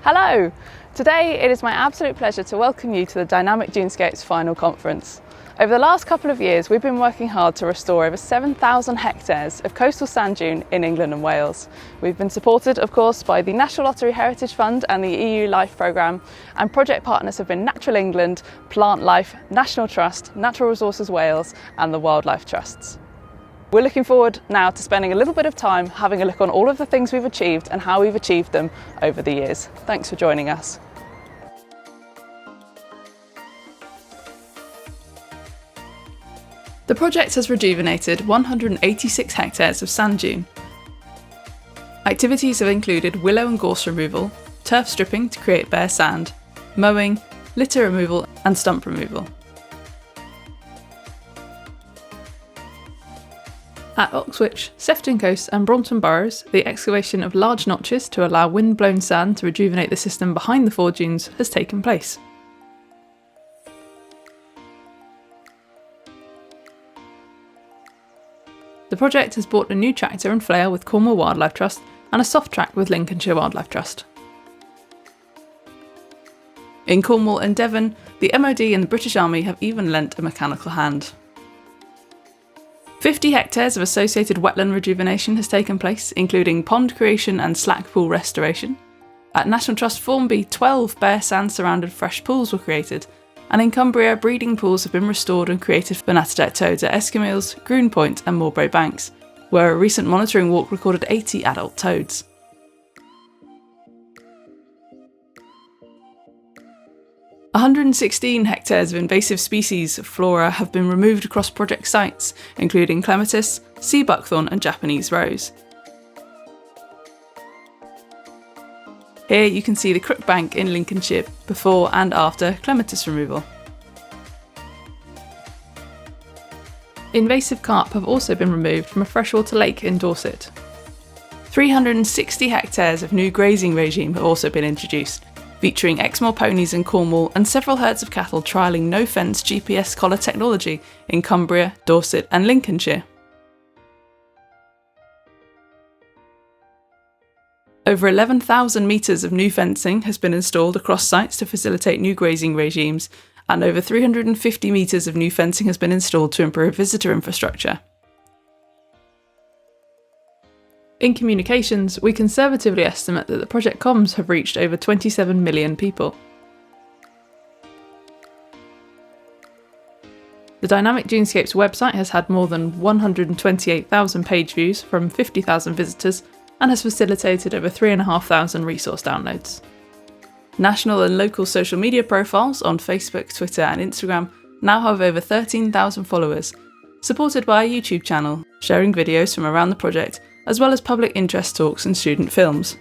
Hello! Today it is my absolute pleasure to welcome you to the Dynamic Dunescapes final conference. Over the last couple of years we've been working hard to restore over 7,000 hectares of coastal sand dune in England and Wales. We've been supported of course by the National Lottery Heritage Fund and the EU LIFE programme, and project partners have been Natural England, Plant Life, National Trust, Natural Resources Wales and the Wildlife Trusts. We're looking forward now to spending a little bit of time having a look on all of the things we've achieved and how we've achieved them over the years. Thanks for joining us. The project has rejuvenated 186 hectares of sand dune. Activities have included willow and gorse removal, turf stripping to create bare sand, mowing, litter removal and stump removal. At Oxwich, Sefton Coast and Braunton boroughs, the excavation of large notches to allow wind-blown sand to rejuvenate the system behind the four dunes has taken place. The project has bought a new tractor and flail with Cornwall Wildlife Trust and a soft track with Lincolnshire Wildlife Trust. In Cornwall and Devon, the MOD and the British Army have even lent a mechanical hand. 50 hectares of associated wetland rejuvenation has taken place, including pond creation and slack pool restoration. At National Trust Formby, 12 bare sand surrounded fresh pools were created, and in Cumbria, breeding pools have been restored and created for natterjack toads at Eskimills, Groon Point and Moorbrae Banks, where a recent monitoring walk recorded 80 adult toads. – 116 hectares of invasive species of flora have been removed across project sites, including clematis, sea buckthorn and Japanese rose. Here you can see the Crook Bank in Lincolnshire before and after clematis removal. Invasive carp have also been removed from a freshwater lake in Dorset. 360 hectares of new grazing regime have also been introduced, featuring Exmoor ponies in Cornwall and several herds of cattle trialling no-fence GPS collar technology in Cumbria, Dorset and Lincolnshire. Over 11,000 metres of new fencing has been installed across sites to facilitate new grazing regimes, and over 350 metres of new fencing has been installed to improve visitor infrastructure. In communications, we conservatively estimate that the project comms have reached over 27 million people. The Dynamic Dunescapes website has had more than 128,000 page views from 50,000 visitors and has facilitated over 3,500 resource downloads. National and local social media profiles on Facebook, Twitter and Instagram now have over 13,000 followers, supported by a YouTube channel, sharing videos from around the project as well as public interest talks and student films.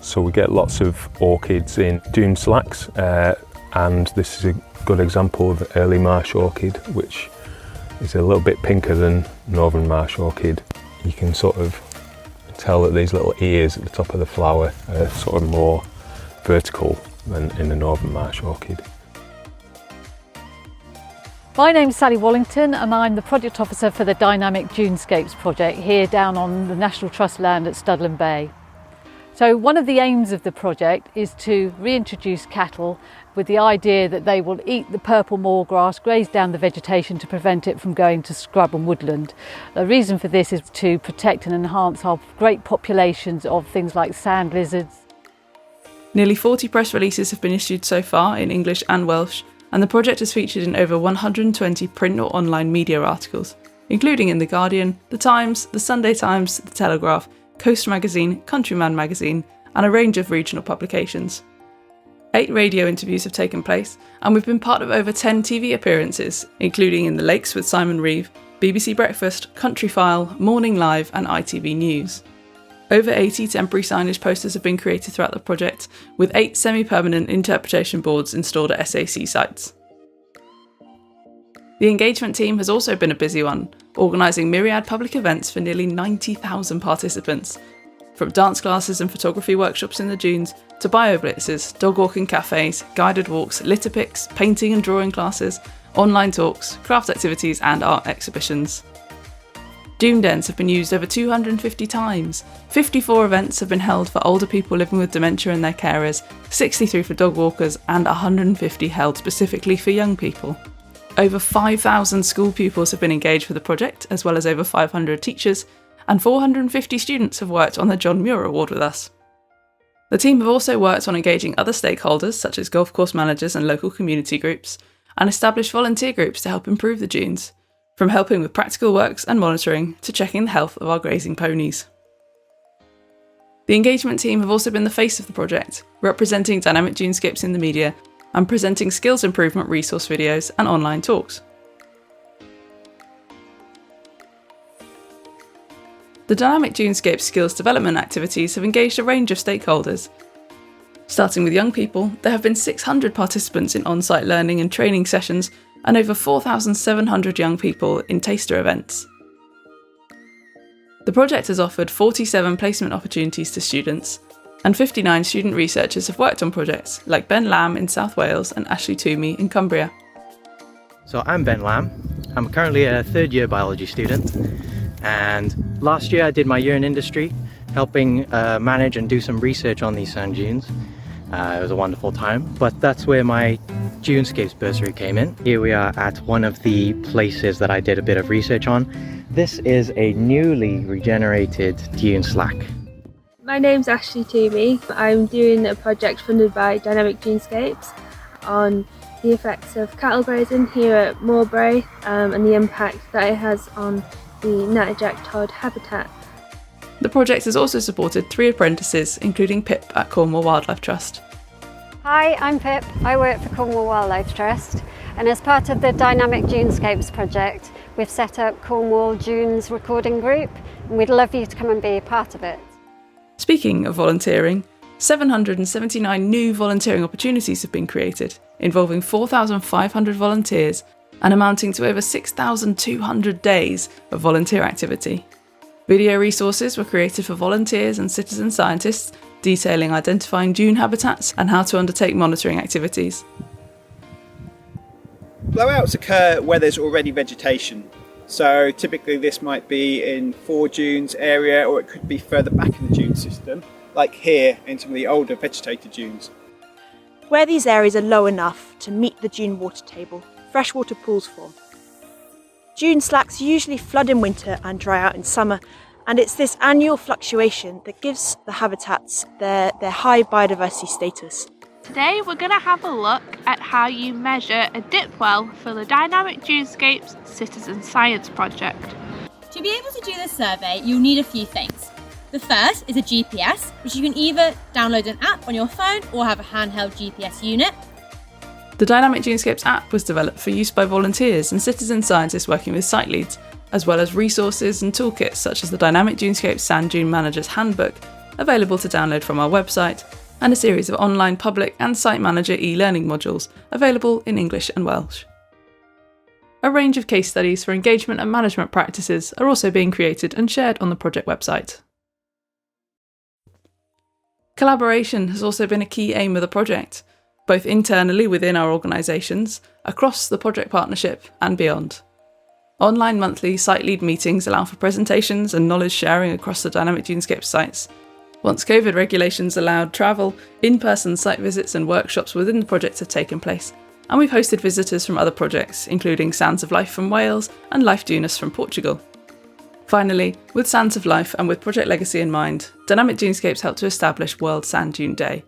So we get lots of orchids in dune slacks, and this is a good example of early marsh orchid, which is a little bit pinker than northern marsh orchid. You can sort of tell that these little ears at the top of the flower are sort of more vertical than in the northern marsh orchid. My name's Sally Wallington and I'm the Project Officer for the Dynamic Dunescapes project here down on the National Trust land at Studland Bay. So one of the aims of the project is to reintroduce cattle with the idea that they will eat the purple moorgrass, graze down the vegetation to prevent it from going to scrub and woodland. The reason for this is to protect and enhance our great populations of things like sand lizards. Nearly 40 press releases have been issued so far in English and Welsh, and the project is featured in over 120 print or online media articles, including in The Guardian, The Times, The Sunday Times, The Telegraph, Coast Magazine, Countryman Magazine, and a range of regional publications. 8 radio interviews have taken place, and we've been part of over 10 TV appearances, including in The Lakes with Simon Reeve, BBC Breakfast, Country File, Morning Live, and ITV News. Over 80 temporary signage posters have been created throughout the project, with 8 semi-permanent interpretation boards installed at SAC sites. The engagement team has also been a busy one, organising myriad public events for nearly 90,000 participants, from dance classes and photography workshops in the dunes to bio-blitzes, dog walking cafes, guided walks, litter picks, painting and drawing classes, online talks, craft activities and art exhibitions. Dune dens have been used over 250 times. 54 events have been held for older people living with dementia and their carers, 63 for dog walkers, and 150 held specifically for young people. Over 5,000 school pupils have been engaged with the project, as well as over 500 teachers, and 450 students have worked on the John Muir Award with us. The team have also worked on engaging other stakeholders, such as golf course managers and local community groups, and established volunteer groups to help improve the dunes, from helping with practical works and monitoring to checking the health of our grazing ponies. The engagement team have also been the face of the project, representing Dynamic Dunescapes in the media and presenting skills improvement resource videos and online talks. The Dynamic Dunescapes skills development activities have engaged a range of stakeholders. Starting with young people, there have been 600 participants in on-site learning and training sessions and over 4,700 young people in taster events. The project has offered 47 placement opportunities to students, and 59 student researchers have worked on projects like Ben Lamb in South Wales and Ashley Toomey in Cumbria. So I'm Ben Lamb. I'm currently a third year biology student, and last year I did my year in industry, helping manage and do some research on these sand dunes. It was a wonderful time, but that's where my Dunescapes bursary came in. Here we are at one of the places that I did a bit of research on. This is a newly regenerated dune slack. My name's Ashley Toomey. I'm doing a project funded by Dynamic Dunescapes on the effects of cattle grazing here at Moorbury and the impact that it has on the natterjack todd habitat. The project has also supported 3 apprentices, including Pip at Cornwall Wildlife Trust. Hi, I'm Pip. I work for Cornwall Wildlife Trust, and as part of the Dynamic Dunescapes project, we've set up Cornwall Dunes Recording Group, and we'd love you to come and be a part of it. Speaking of volunteering, 779 new volunteering opportunities have been created, involving 4,500 volunteers and amounting to over 6,200 days of volunteer activity. Video resources were created for volunteers and citizen scientists, detailing identifying dune habitats and how to undertake monitoring activities. Blowouts occur where there's already vegetation. So typically this might be in 4 dunes area, or it could be further back in the dune system, like here in some of the older vegetated dunes. Where these areas are low enough to meet the dune water table, freshwater pools form. Dune slacks usually flood in winter and dry out in summer, and it's this annual fluctuation that gives the habitats their high biodiversity status. Today we're going to have a look at how you measure a dip well for the Dynamic Dunescapes Citizen Science Project. To be able to do this survey, you'll need a few things. The first is a GPS, which you can either download an app on your phone or have a handheld GPS unit. The Dynamic Dunescapes app was developed for use by volunteers and citizen scientists working with site leads, as well as resources and toolkits such as the Dynamic Dunescapes Sand Dune Manager's Handbook, available to download from our website, and a series of online public and site manager e-learning modules, available in English and Welsh. A range of case studies for engagement and management practices are also being created and shared on the project website. Collaboration has also been a key aim of the project, both internally within our organisations, across the project partnership and beyond. Online monthly site lead meetings allow for presentations and knowledge sharing across the Dynamic Dunescapes sites. Once COVID regulations allowed travel, in-person site visits and workshops within the project have taken place, and we've hosted visitors from other projects, including Sands of Life from Wales and Life Dunas from Portugal. Finally, with Sands of Life and with Project Legacy in mind, Dynamic Dunescapes helped to establish World Sand Dune Day,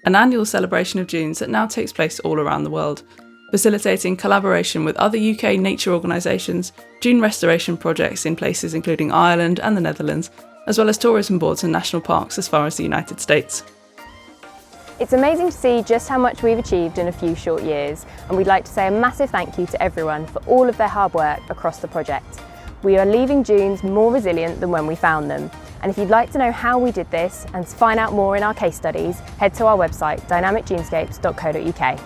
an annual celebration of dunes that now takes place all around the world, facilitating collaboration with other UK nature organisations, dune restoration projects in places including Ireland and the Netherlands, as well as tourism boards and national parks as far as the United States. It's amazing to see just how much we've achieved in a few short years, and we'd like to say a massive thank you to everyone for all of their hard work across the project. We are leaving dunes more resilient than when we found them, and if you'd like to know how we did this and to find out more in our case studies, head to our website dynamicdunescapes.co.uk.